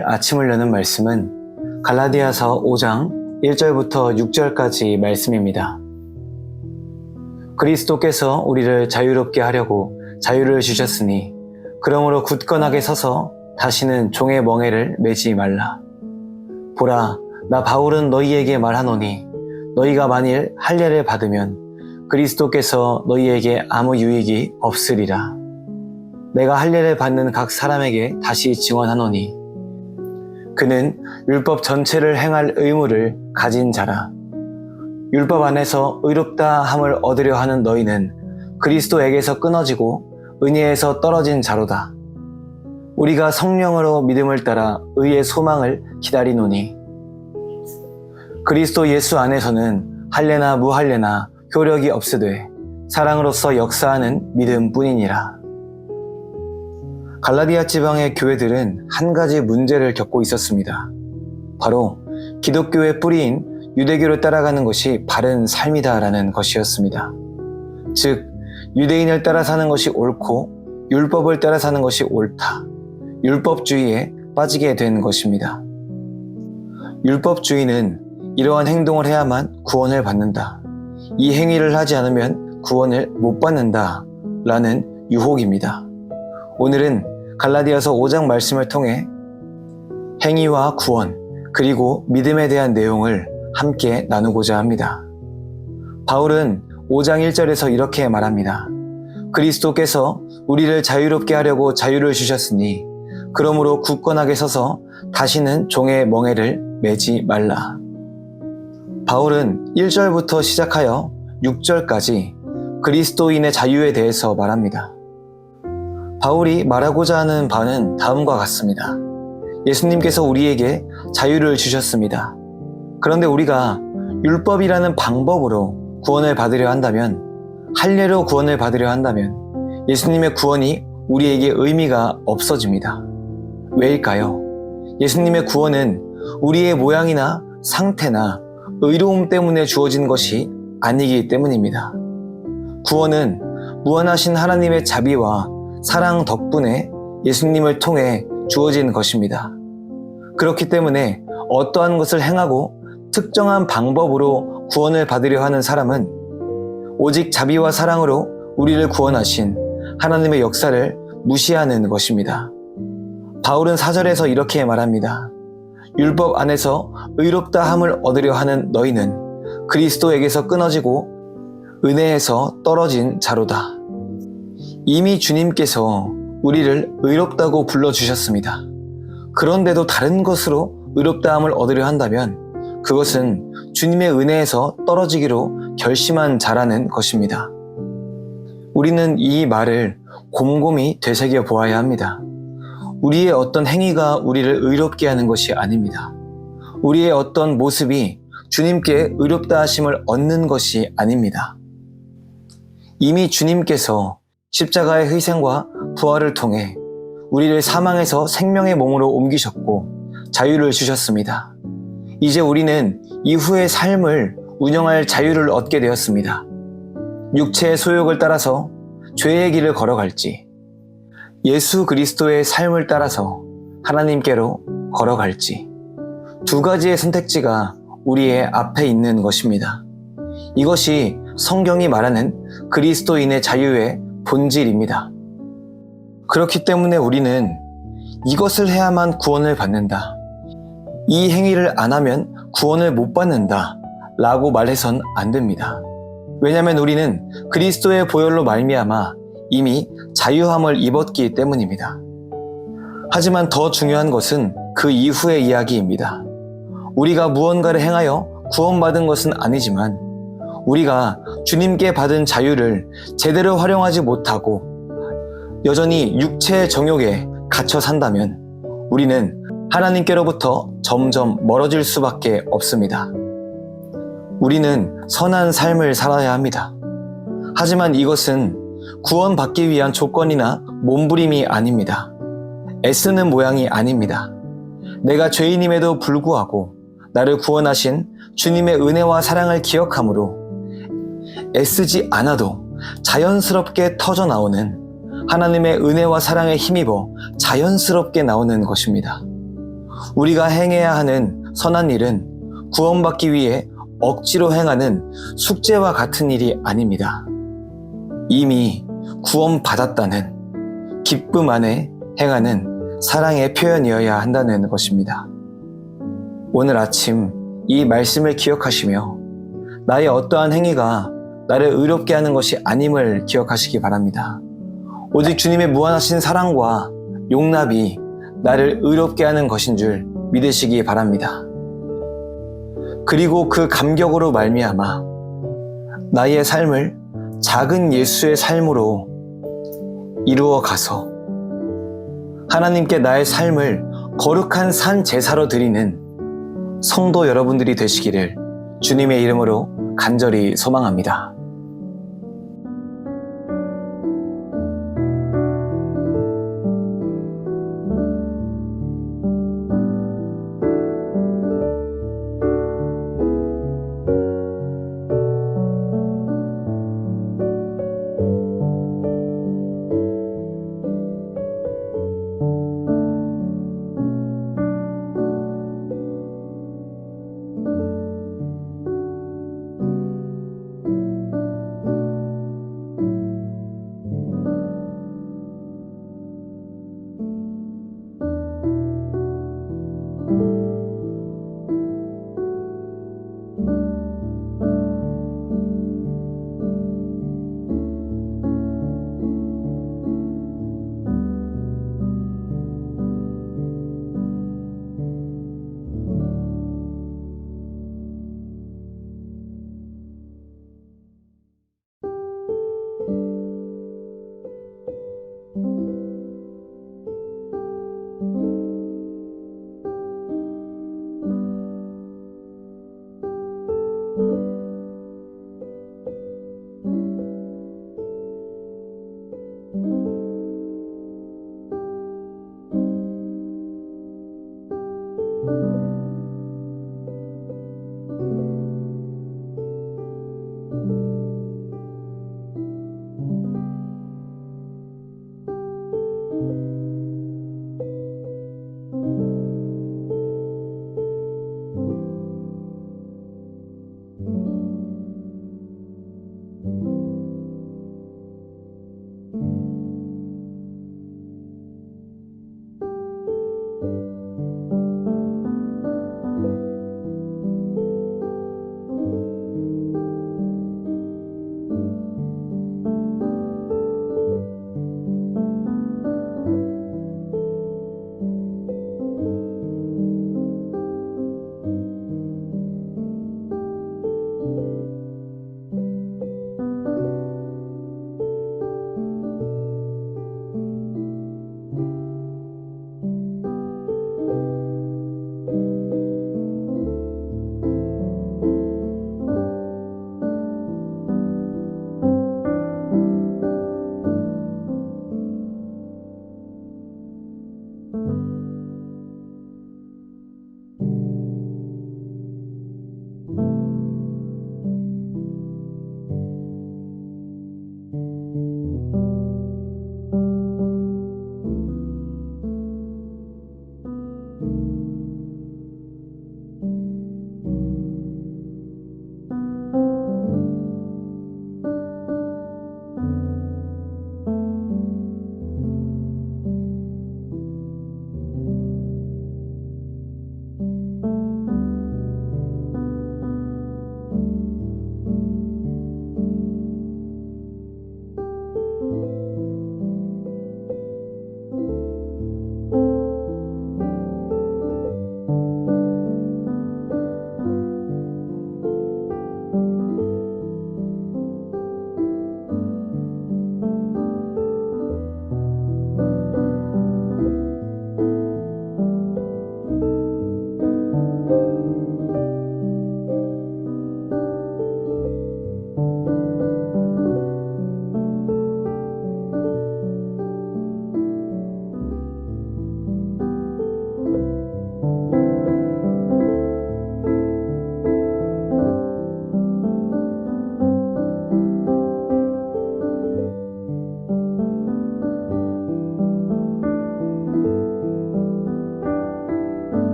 오늘 아침을 여는 말씀은 갈라디아서 5장 1절부터 6절까지 말씀입니다. 그리스도께서 우리를 자유롭게 하려고 자유를 주셨으니 그러므로 굳건하게 서서 다시는 종의 멍에를 매지 말라. 보라, 나 바울은 너희에게 말하노니 너희가 만일 할례를 받으면 그리스도께서 너희에게 아무 유익이 없으리라. 내가 할례를 받는 각 사람에게 다시 증언하노니 그는 율법 전체를 행할 의무를 가진 자라. 율법 안에서 의롭다 함을 얻으려 하는 너희는 그리스도에게서 끊어지고 은혜에서 떨어진 자로다. 우리가 성령으로 믿음을 따라 의의 소망을 기다리노니 그리스도 예수 안에서는 할례나 무할례나 효력이 없으되 사랑으로서 역사하는 믿음뿐이니라. 갈라디아 지방의 교회들은 한 가지 문제를 겪고 있었습니다. 바로 기독교의 뿌리인 유대교를 따라가는 것이 바른 삶이다라는 것이었습니다. 즉, 유대인을 따라 사는 것이 옳고 율법을 따라 사는 것이 옳다. 율법주의에 빠지게 된 것입니다. 율법주의는 이러한 행동을 해야만 구원을 받는다. 이 행위를 하지 않으면 구원을 못 받는다 라는 유혹입니다. 오늘은 갈라디아서 5장 말씀을 통해 행위와 구원 그리고 믿음에 대한 내용을 함께 나누고자 합니다. 바울은 5장 1절에서 이렇게 말합니다. 그리스도께서 우리를 자유롭게 하려고 자유를 주셨으니 그러므로 굳건하게 서서 다시는 종의 멍에를 매지 말라. 바울은 1절부터 시작하여 6절까지 그리스도인의 자유에 대해서 말합니다. 바울이 말하고자 하는 바는 다음과 같습니다. 예수님께서 우리에게 자유를 주셨습니다. 그런데 우리가 율법이라는 방법으로 구원을 받으려 한다면, 할례로 구원을 받으려 한다면 예수님의 구원이 우리에게 의미가 없어집니다. 왜일까요? 예수님의 구원은 우리의 모양이나 상태나 의로움 때문에 주어진 것이 아니기 때문입니다. 구원은 무한하신 하나님의 자비와 사랑 덕분에 예수님을 통해 주어진 것입니다. 그렇기 때문에 어떠한 것을 행하고 특정한 방법으로 구원을 받으려 하는 사람은 오직 자비와 사랑으로 우리를 구원하신 하나님의 역사를 무시하는 것입니다. 바울은 4절에서 이렇게 말합니다. 율법 안에서 의롭다 함을 얻으려 하는 너희는 그리스도에게서 끊어지고 은혜에서 떨어진 자로다. 이미 주님께서 우리를 의롭다고 불러주셨습니다. 그런데도 다른 것으로 의롭다함을 얻으려 한다면 그것은 주님의 은혜에서 떨어지기로 결심한 자라는 것입니다. 우리는 이 말을 곰곰이 되새겨 보아야 합니다. 우리의 어떤 행위가 우리를 의롭게 하는 것이 아닙니다. 우리의 어떤 모습이 주님께 의롭다 하심을 얻는 것이 아닙니다. 이미 주님께서 십자가의 희생과 부활을 통해 우리를 사망에서 생명의 몸으로 옮기셨고 자유를 주셨습니다. 이제 우리는 이후의 삶을 운영할 자유를 얻게 되었습니다. 육체의 소욕을 따라서 죄의 길을 걸어갈지, 예수 그리스도의 삶을 따라서 하나님께로 걸어갈지, 두 가지의 선택지가 우리의 앞에 있는 것입니다. 이것이 성경이 말하는 그리스도인의 자유의 본질입니다. 그렇기 때문에 우리는 이것을 해야만 구원을 받는다, 이 행위를 안 하면 구원을 못 받는다 라고 말해선 안 됩니다. 왜냐하면 우리는 그리스도의 보혈로 말미암아 이미 자유함을 입었기 때문입니다. 하지만 더 중요한 것은 그 이후의 이야기입니다. 우리가 무언가를 행하여 구원받은 것은 아니지만 우리가 주님께 받은 자유를 제대로 활용하지 못하고 여전히 육체의 정욕에 갇혀 산다면 우리는 하나님께로부터 점점 멀어질 수밖에 없습니다. 우리는 선한 삶을 살아야 합니다. 하지만 이것은 구원받기 위한 조건이나 몸부림이 아닙니다. 애쓰는 모양이 아닙니다. 내가 죄인임에도 불구하고 나를 구원하신 주님의 은혜와 사랑을 기억함으로 애쓰지 않아도 자연스럽게 터져나오는 하나님의 은혜와 사랑에 힘입어 자연스럽게 나오는 것입니다. 우리가 행해야 하는 선한 일은 구원받기 위해 억지로 행하는 숙제와 같은 일이 아닙니다. 이미 구원받았다는 기쁨 안에 행하는 사랑의 표현이어야 한다는 것입니다. 오늘 아침 이 말씀을 기억하시며 나의 어떠한 행위가 나를 의롭게 하는 것이 아님을 기억하시기 바랍니다. 오직 주님의 무한하신 사랑과 용납이 나를 의롭게 하는 것인 줄 믿으시기 바랍니다. 그리고 그 감격으로 말미암아 나의 삶을 작은 예수의 삶으로 이루어 가서 하나님께 나의 삶을 거룩한 산 제사로 드리는 성도 여러분들이 되시기를 주님의 이름으로 간절히 소망합니다.